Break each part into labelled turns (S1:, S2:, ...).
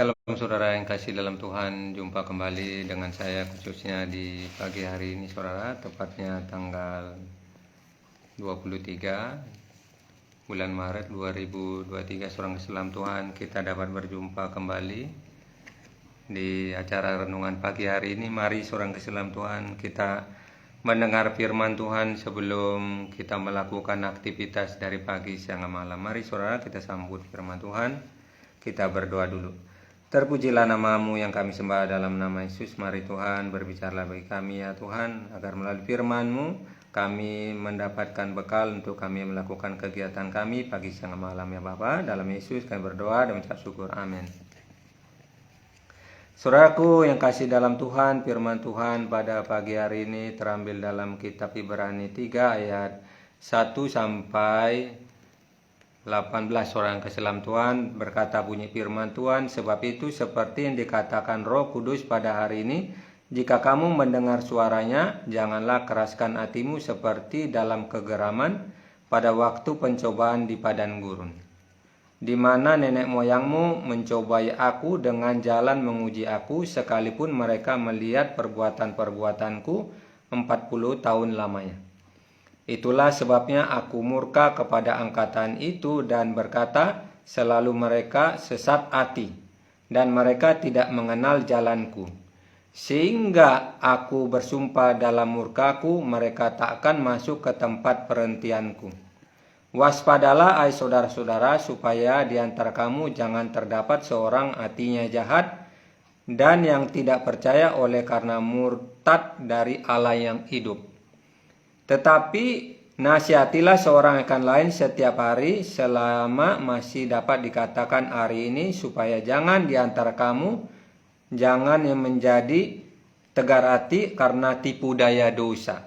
S1: Salam saudara yang kasih dalam Tuhan, jumpa kembali dengan saya khususnya di pagi hari ini saudara, tepatnya tanggal 23 bulan Maret 2023. Seorang keselam Tuhan, kita dapat berjumpa kembali di acara renungan pagi hari ini. Mari seorang keselam Tuhan, kita mendengar firman Tuhan sebelum kita melakukan aktivitas dari pagi, siang, malam. Mari saudara, kita sambut firman Tuhan. Kita berdoa dulu. Terpujilah namamu yang kami sembah dalam nama Yesus. Mari Tuhan berbicaralah bagi kami ya Tuhan, agar melalui firman-Mu kami mendapatkan bekal untuk kami melakukan kegiatan kami pagi, siang, malam ya Bapa. Dalam Yesus kami berdoa dan mengucap syukur. Amin. Saudaraku yang kasih dalam Tuhan, firman Tuhan pada pagi hari ini terambil dalam kitab Ibrani 3 ayat 1 sampai 18. Seorang keselam Tuhan berkata bunyi firman Tuhan, sebab itu seperti yang dikatakan Roh Kudus pada hari ini, jika kamu mendengar suaranya, janganlah keraskan hatimu seperti dalam kegeraman pada waktu pencobaan di padang gurun, di mana nenek moyangmu mencobai aku dengan jalan menguji aku, sekalipun mereka melihat perbuatan-perbuatanku 40 tahun lamanya. Itulah sebabnya aku murka kepada angkatan itu dan berkata, selalu mereka sesat hati dan mereka tidak mengenal jalanku. Sehingga aku bersumpah dalam murkaku, mereka tak akan masuk ke tempat perhentianku. Waspadalah hai saudara-saudara, supaya di antara kamu jangan terdapat seorang hatinya jahat dan yang tidak percaya oleh karena murtad dari Allah yang hidup. Tetapi nasihatilah seorang akan lain setiap hari selama masih dapat dikatakan hari ini, supaya jangan di antara kamu jangan yang menjadi tegar hati karena tipu daya dosa.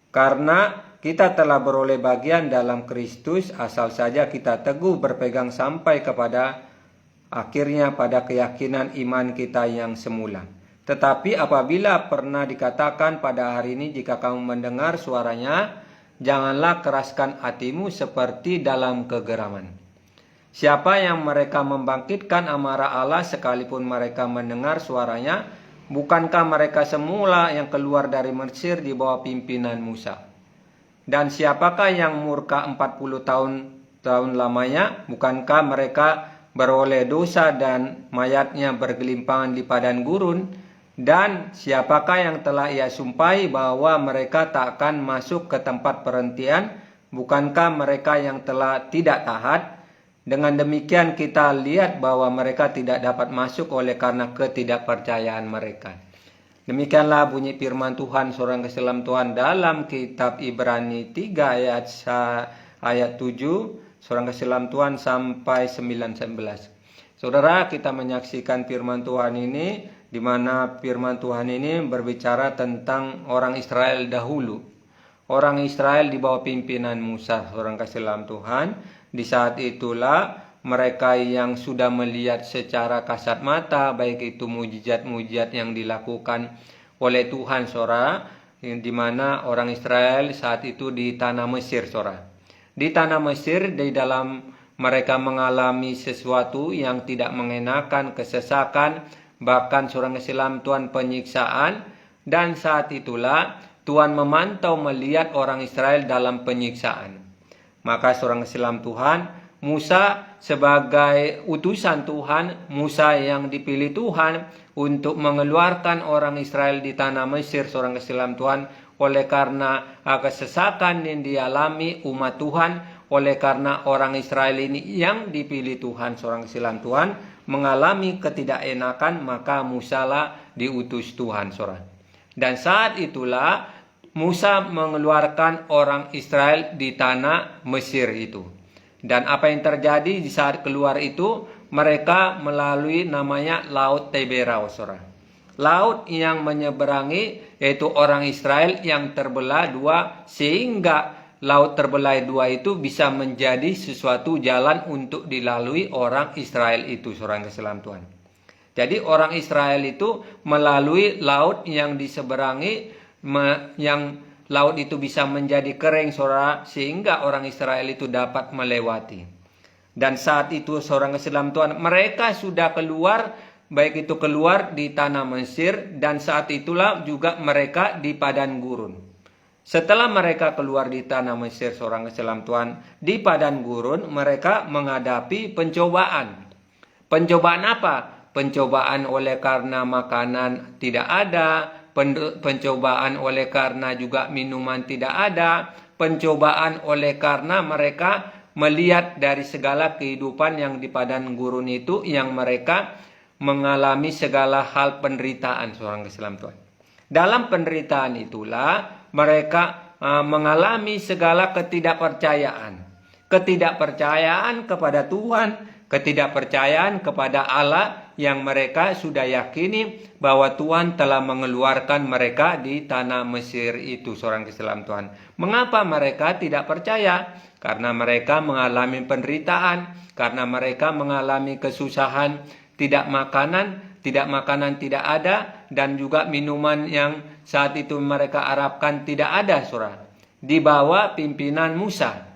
S1: Karena kita telah beroleh bagian dalam Kristus, asal saja kita teguh berpegang sampai kepada akhirnya pada keyakinan iman kita yang semula. Tetapi apabila pernah dikatakan pada hari ini, jika kamu mendengar suaranya, janganlah keraskan hatimu seperti dalam kegeraman. Siapa yang mereka membangkitkan amarah Allah sekalipun mereka mendengar suaranya? Bukankah mereka semula yang keluar dari Mesir di bawah pimpinan Musa? Dan siapakah yang murka 40 tahun lamanya? Bukankah mereka beroleh dosa dan mayatnya bergelimpangan di padang gurun? Dan siapakah yang telah ia sumpahi bahwa mereka tak akan masuk ke tempat perhentian? Bukankah mereka yang telah tidak taat? Dengan demikian kita lihat bahwa mereka tidak dapat masuk oleh karena ketidakpercayaan mereka. Demikianlah bunyi firman Tuhan, seorang keselam Tuhan, dalam kitab Ibrani 3 ayat 7, seorang keselam Tuhan sampai 9-11. Saudara, kita menyaksikan firman Tuhan ini, di mana firman Tuhan ini berbicara tentang orang Israel dahulu. Orang Israel di bawah pimpinan Musa, seorang keselam Tuhan. Di saat itulah mereka yang sudah melihat secara kasat mata, baik itu mujizat-mujizat yang dilakukan oleh Tuhan, saudara, di mana orang Israel saat itu di tanah Mesir, saudara. Di tanah Mesir, di dalam mereka mengalami sesuatu yang tidak mengenakan, kesesakan, bahkan seorang keselam Tuhan penyiksaan. Dan saat itulah Tuhan memantau melihat orang Israel dalam penyiksaan. Maka seorang keselam Tuhan, Musa sebagai utusan Tuhan, Musa yang dipilih Tuhan untuk mengeluarkan orang Israel di tanah Mesir, seorang keselam Tuhan, oleh karena kesesakan yang dialami umat Tuhan, oleh karena orang Israel ini yang dipilih Tuhan, seorang keselam Tuhan, mengalami ketidakenakan, maka Musa lah diutus Tuhan, saudara. Dan saat itulah Musa mengeluarkan orang Israel di tanah Mesir itu. Dan apa yang terjadi di saat keluar itu, mereka melalui namanya Laut Tiberau, saudara. Laut yang menyeberangi, yaitu orang Israel yang terbelah dua, sehingga laut terbelah dua itu bisa menjadi sesuatu jalan untuk dilalui orang Israel itu, seorang keselam Tuhan. Jadi orang Israel itu melalui laut yang diseberangi, yang laut itu bisa menjadi kering, saudara, sehingga orang Israel itu dapat melewati. Dan saat itu saudara Islam Tuhan, mereka sudah keluar, baik itu keluar di tanah Mesir, dan saat itulah juga mereka di padang gurun. Setelah mereka keluar di tanah Mesir, seorang Islam Tuhan, di padang gurun mereka menghadapi pencobaan. Pencobaan apa? Pencobaan oleh karena makanan tidak ada, pencobaan oleh karena juga minuman tidak ada, pencobaan oleh karena mereka melihat dari segala kehidupan yang di padang gurun itu, yang mereka mengalami segala hal penderitaan, seorang Islam Tuhan. Dalam penderitaan itulah mereka mengalami segala ketidakpercayaan. Ketidakpercayaan kepada Tuhan, ketidakpercayaan kepada Allah yang mereka sudah yakini bahwa Tuhan telah mengeluarkan mereka di tanah Mesir itu, seorang Islam Tuhan. Mengapa mereka tidak percaya? Karena mereka mengalami penderitaan, karena mereka mengalami kesusahan, tidak makanan tidak ada, dan juga minuman yang saat itu mereka harapkan tidak ada, saudara. Di bawah pimpinan Musa.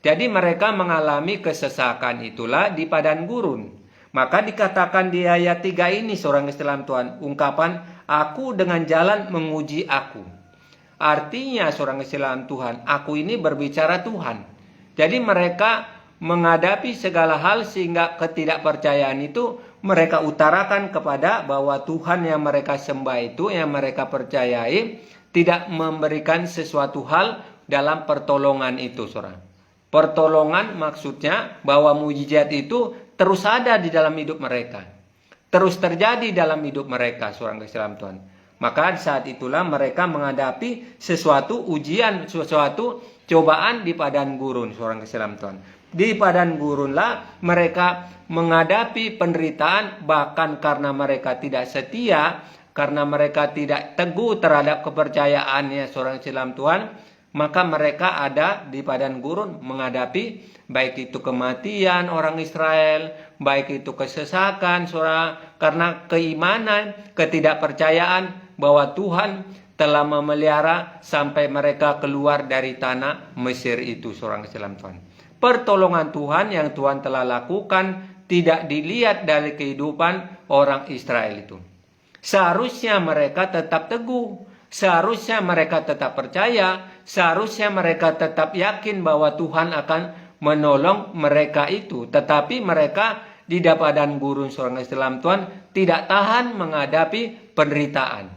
S1: Jadi mereka mengalami kesesakan itulah di padang gurun. Maka dikatakan di ayat 3 ini, seorang Islam Tuhan, ungkapan aku dengan jalan menguji aku. Artinya seorang Islam Tuhan, aku ini berbicara Tuhan. Jadi mereka menghadapi segala hal sehingga ketidakpercayaan itu mereka utarakan kepada bahwa Tuhan yang mereka sembah itu, yang mereka percayai, tidak memberikan sesuatu hal dalam pertolongan itu, saudara. Pertolongan maksudnya bahwa mujizat itu terus ada di dalam hidup mereka. Terus terjadi dalam hidup mereka, seorang Islam Tuhan. Maka saat itulah mereka menghadapi sesuatu ujian, sesuatu cobaan di padang gurun, seorang Islam Tuhan. Di padang gurunlah mereka menghadapi penderitaan, bahkan karena mereka tidak setia, karena mereka tidak teguh terhadap kepercayaannya, seorang Islam Tuhan. Maka mereka ada di padang gurun menghadapi baik itu kematian orang Israel, baik itu kesesakan, saudara, karena keimanan, ketidakpercayaan bahwa Tuhan telah memelihara sampai mereka keluar dari tanah Mesir itu, seorang Islam Tuhan. Pertolongan Tuhan yang Tuhan telah lakukan tidak dilihat dari kehidupan orang Israel itu. Seharusnya mereka tetap teguh. Seharusnya mereka tetap percaya, seharusnya mereka tetap yakin bahwa Tuhan akan menolong mereka itu. Tetapi mereka di padang gurun, seorang Islam Tuhan, tidak tahan menghadapi penderitaan.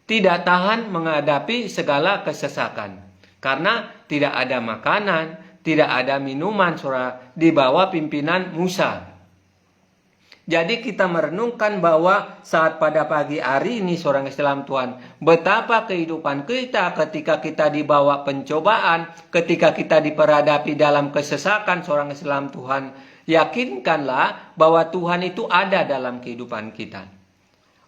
S1: Tidak tahan menghadapi segala kesesakan. Karena tidak ada makanan, tidak ada minuman, saudara, di bawah pimpinan Musa. Jadi kita merenungkan bahwa saat pada pagi hari ini, seorang Islam Tuhan, betapa kehidupan kita ketika kita dibawa pencobaan, ketika kita diperhadapi dalam kesesakan, seorang Islam Tuhan, yakinkanlah bahwa Tuhan itu ada dalam kehidupan kita.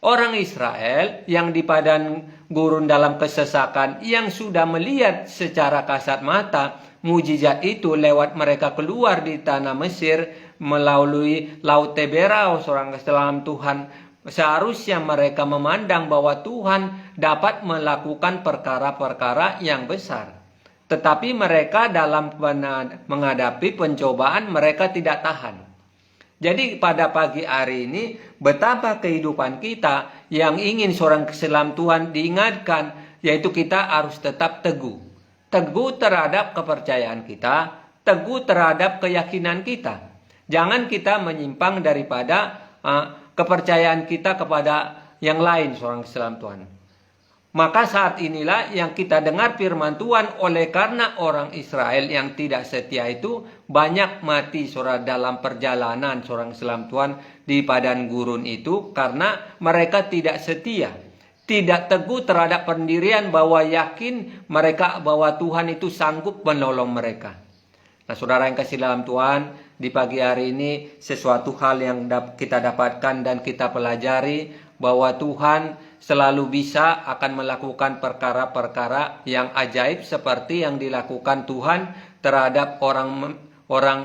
S1: Orang Israel yang di padang gurun dalam kesesakan, yang sudah melihat secara kasat mata mujizat itu lewat mereka keluar di tanah Mesir melalui Laut Teberau, seorang Islam Tuhan, seharusnya mereka memandang bahwa Tuhan dapat melakukan perkara-perkara yang besar. Tetapi mereka dalam menghadapi pencobaan mereka tidak tahan. Jadi pada pagi hari ini betapa kehidupan kita yang ingin seorang Islam Tuhan diingatkan, yaitu kita harus tetap teguh. Teguh terhadap kepercayaan kita, teguh terhadap keyakinan kita. Jangan kita menyimpang daripada kepercayaan kita kepada yang lain, seorang Islam Tuhan. Maka saat inilah yang kita dengar firman Tuhan, oleh karena orang Israel yang tidak setia itu banyak mati, saudara, dalam perjalanan, seorang Islam Tuhan, di padang gurun itu karena mereka tidak setia. Tidak teguh terhadap pendirian bahwa yakin mereka bahwa Tuhan itu sanggup menolong mereka. Nah, saudara yang kasih dalam Tuhan, di pagi hari ini sesuatu hal yang kita dapatkan dan kita pelajari bahwa Tuhan selalu bisa akan melakukan perkara-perkara yang ajaib seperti yang dilakukan Tuhan terhadap orang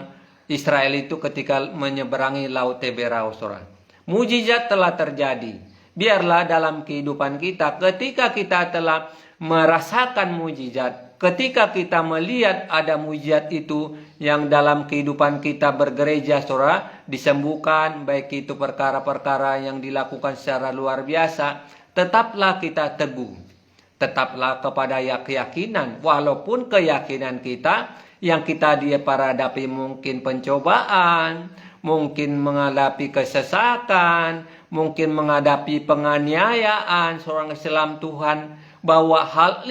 S1: Israel itu ketika menyeberangi Laut Teberau, saudara. Mujizat telah terjadi. Biarlah dalam kehidupan kita ketika kita telah merasakan mujizat, ketika kita melihat ada mujizat itu yang dalam kehidupan kita bergereja, saudara, disembuhkan, baik itu perkara-perkara yang dilakukan secara luar biasa, tetaplah kita teguh. Tetaplah kepada keyakinan, walaupun keyakinan kita yang kita dihadapi mungkin pencobaan, mungkin menghadapi kesesakan, mungkin menghadapi penganiayaan seorang Islam Tuhan, bahwa hal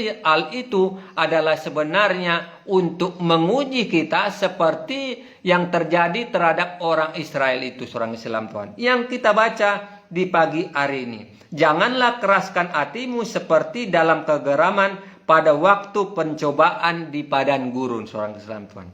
S1: itu adalah sebenarnya untuk menguji kita seperti yang terjadi terhadap orang Israel itu, seorang Islam Tuhan, yang kita baca di pagi hari ini. Janganlah keraskan hatimu seperti dalam kegeraman pada waktu pencobaan di padang gurun, seorang Islam Tuhan.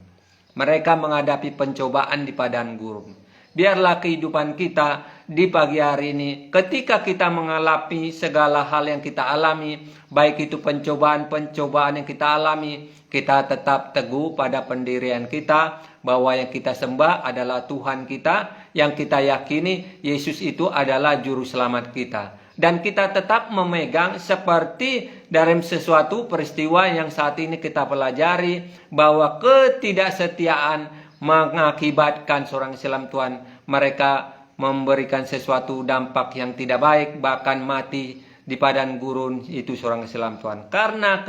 S1: Mereka menghadapi pencobaan di padang gurun. Biarlah kehidupan kita di pagi hari ini, ketika kita mengalami segala hal yang kita alami, baik itu pencobaan-pencobaan yang kita alami, kita tetap teguh pada pendirian kita, bahwa yang kita sembah adalah Tuhan kita, yang kita yakini Yesus itu adalah juru selamat kita. Dan kita tetap memegang seperti dalam sesuatu peristiwa yang saat ini kita pelajari, bahwa ketidaksetiaan mengakibatkan seorang Islam Tuhan, mereka memberikan sesuatu dampak yang tidak baik, bahkan mati di padang gurun itu, seorang Islam Tuhan, karena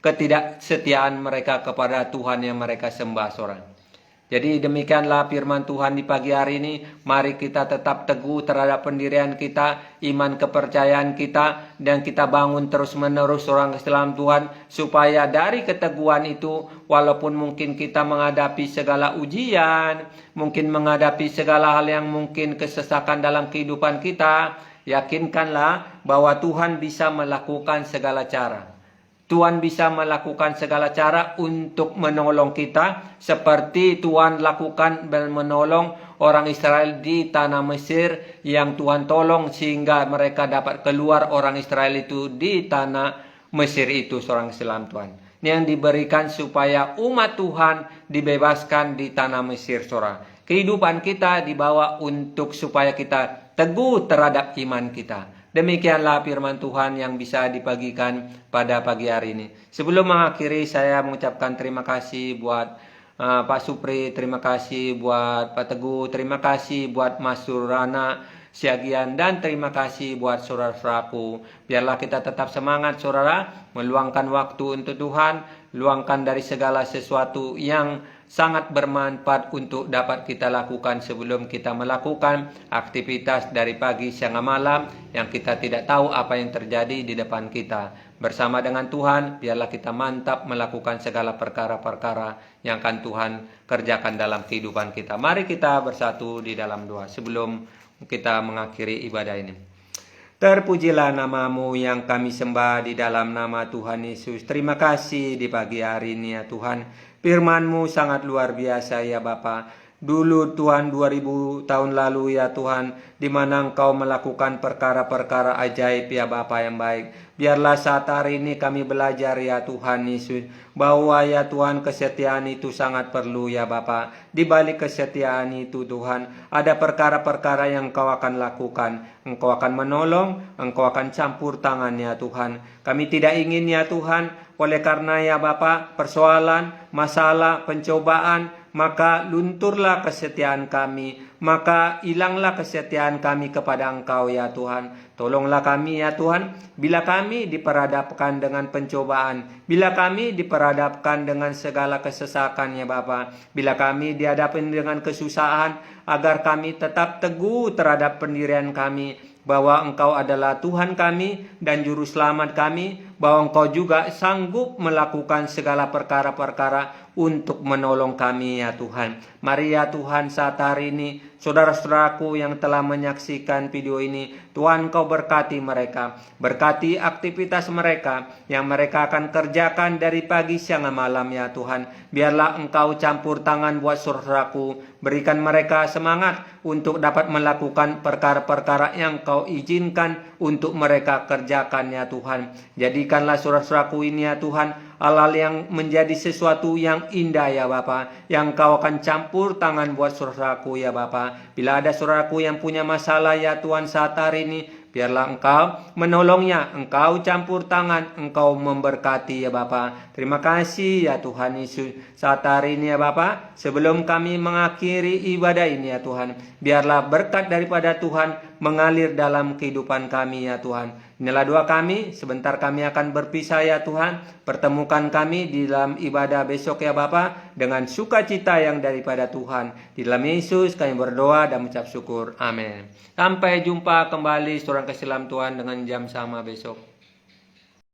S1: ketidaksetiaan mereka kepada Tuhan yang mereka sembah, seorang. Jadi demikianlah firman Tuhan di pagi hari ini. Mari kita tetap teguh terhadap pendirian kita, iman kepercayaan kita, dan kita bangun terus-menerus seorang Islam Tuhan, supaya dari keteguhan itu, walaupun mungkin kita menghadapi segala ujian, mungkin menghadapi segala hal yang mungkin kesesakan dalam kehidupan kita, yakinkanlah bahwa Tuhan bisa melakukan segala cara. Tuhan bisa melakukan segala cara untuk menolong kita, seperti Tuhan lakukan dan menolong orang Israel di tanah Mesir, yang Tuhan tolong sehingga mereka dapat keluar, orang Israel itu, di tanah Mesir itu, seorang Islam Tuhan, yang diberikan supaya umat Tuhan dibebaskan di tanah Mesir, saudara. Kehidupan kita dibawa untuk supaya kita teguh terhadap iman kita. Demikianlah firman Tuhan yang bisa dibagikan pada pagi hari ini. Sebelum mengakhiri, saya mengucapkan terima kasih buat Pak Supri, terima kasih buat Pak Teguh, terima kasih buat Mas Surana Siagian, dan terima kasih buat saudara-saudaraku. Biarlah kita tetap semangat, saudara, meluangkan waktu untuk Tuhan, luangkan dari segala sesuatu yang sangat bermanfaat untuk dapat kita lakukan sebelum kita melakukan aktivitas dari pagi, siang, malam, yang kita tidak tahu apa yang terjadi di depan kita. Bersama dengan Tuhan, biarlah kita mantap melakukan segala perkara-perkara yang akan Tuhan kerjakan dalam kehidupan kita. Mari kita bersatu di dalam doa sebelum kita mengakhiri ibadah ini. Terpujilah namamu yang kami sembah di dalam nama Tuhan Yesus. Terima kasih di pagi hari ini ya Tuhan. Firman-Mu sangat luar biasa ya Bapa. Dulu Tuhan 2000 tahun lalu ya Tuhan, di mana Engkau melakukan perkara-perkara ajaib ya Bapa yang baik. Biarlah saat hari ini kami belajar ya Tuhan Yesus, bahwa ya Tuhan kesetiaan itu sangat perlu ya Bapa. Di balik kesetiaan itu Tuhan, ada perkara-perkara yang Engkau akan lakukan. Engkau akan menolong, Engkau akan campur tangan ya Tuhan. Kami tidak ingin ya Tuhan, oleh karena ya Bapa persoalan, masalah, pencobaan, maka lunturlah kesetiaan kami, maka hilanglah kesetiaan kami kepada Engkau ya Tuhan. Tolonglah kami ya Tuhan, bila kami diperhadapkan dengan pencobaan, bila kami diperhadapkan dengan segala kesesakan ya Bapa, bila kami dihadapkan dengan kesusahan, agar kami tetap teguh terhadap pendirian kami, bahwa Engkau adalah Tuhan kami dan Juru Selamat kami, bahwa Engkau juga sanggup melakukan segala perkara-perkara untuk menolong kami ya Tuhan. Mari ya Tuhan saat hari ini, saudara-saudaraku yang telah menyaksikan video ini, Tuhan Engkau berkati mereka, berkati aktivitas mereka yang mereka akan kerjakan dari pagi, siang, malam ya Tuhan. Biarlah Engkau campur tangan buat saudaraku, berikan mereka semangat untuk dapat melakukan perkara-perkara yang Engkau izinkan untuk mereka kerjakan ya Tuhan. Jadikanlah saudara-saudaraku ini ya Tuhan, hal-hal yang menjadi sesuatu yang indah ya Bapa, yang Kau akan campur tangan buat saudaraku ya Bapa. Bila ada saudaraku yang punya masalah ya Tuhan saat hari ini, Biarlah Engkau menolongnya, Engkau campur tangan, Engkau memberkati ya Bapa. Terima kasih ya Tuhan Yesus. Saat hari ini ya Bapa, sebelum kami mengakhiri ibadah ini ya Tuhan, biarlah berkat daripada Tuhan mengalir dalam kehidupan kami ya Tuhan. Inilah doa kami, sebentar kami akan berpisah ya Tuhan. Pertemukan kami di dalam ibadah besok ya Bapa dengan sukacita yang daripada Tuhan. Di dalam Yesus kami berdoa dan mengucap syukur. Amin. Sampai jumpa kembali seorang kasih dalam Tuhan dengan jam sama besok.